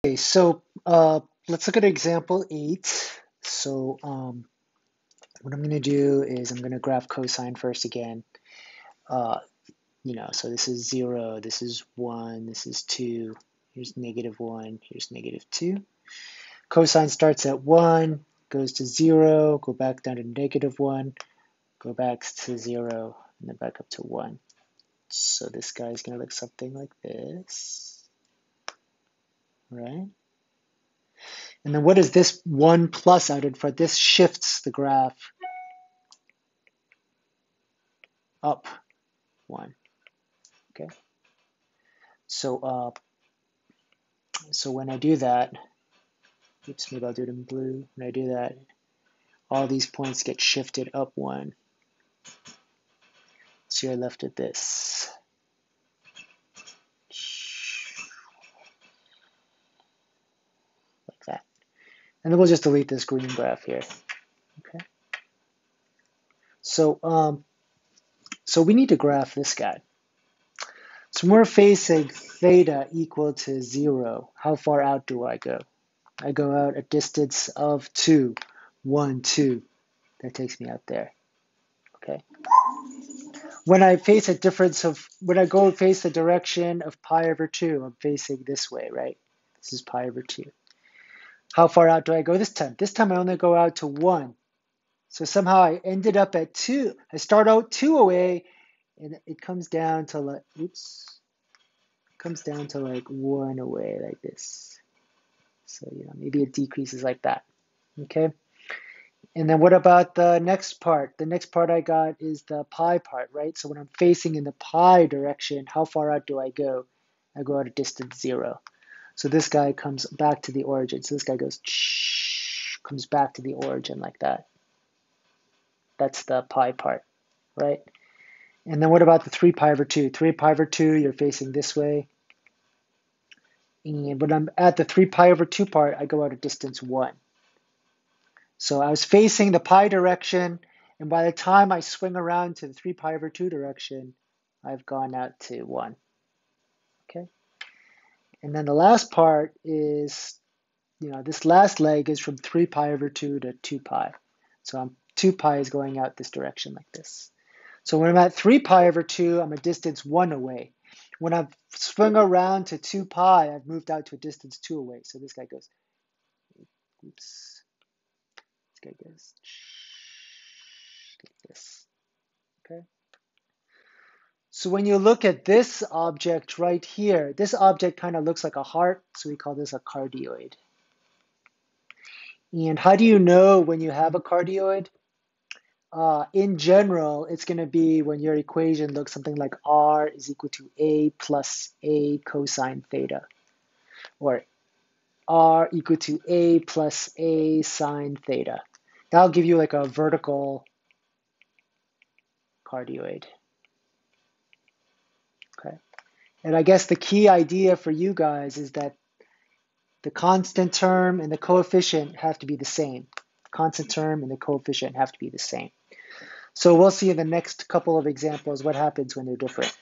Okay, so let's look at example 8. So what I'm going to do is I'm going to graph cosine first again. Uh, so this is 0, this is 1, this is 2, here's -1, here's -2. Cosine starts at 1, goes to 0, go back down to -1, go back to 0, and then back up to 1. So this guy is going to look something like this, right? And then what is this 1 plus out in front? This shifts the graph up 1. Okay. So so when I do that, oops, maybe I'll do it in blue. When I do that, all these points get shifted up 1. So you're left with this. Like that. And then we'll just delete this green graph here. Okay. So we need to graph this guy. So when we're facing theta equal to 0, how far out do I go? I go out a distance of 2, 1, 2. That takes me out there. Okay. When I face a difference of, when I go face the direction of pi over 2, I'm facing this way, right? This is pi over 2. How far out do I go this time? This time I only go out to 1. So somehow I ended up at 2. I start out 2 away, and it comes down to like, oops, comes down to like 1 away like this. So, maybe it decreases like that. Okay. And then what about the next part? The next part I got is the pi part, right? So when I'm facing in the pi direction, how far out do I go? I go out a distance 0. So this guy comes back to the origin. So this guy goes, comes back to the origin like that. That's the pi part, right? And then what about the 3 pi over 2? 3 pi over 2, you're facing this way. And when I'm at the 3 pi over 2 part, I go out a distance 1. So I was facing the pi direction, and by the time I swing around to the 3 pi over 2 direction, I've gone out to 1. Okay. And then the last part is, this last leg is from 3 pi over 2 to 2 pi. So 2 pi is going out this direction like this. So when I'm at 3 pi over 2, I'm a distance 1 away. When I've swung around to 2 pi, I've moved out to a distance 2 away. So this guy goes, oops, this guy goes like this. Okay. So when you look at this object right here, this object kind of looks like a heart, so we call this a cardioid. And how do you know when you have a cardioid? In general, it's going to be when your equation looks something like r is equal to a plus a cosine theta, or r equal to a plus a sine theta. That'll give you like a vertical cardioid. Okay. And I guess the key idea for you guys is that the constant term and the coefficient have to be the same. The constant term and the coefficient have to be the same. So we'll see in the next couple of examples what happens when they're different.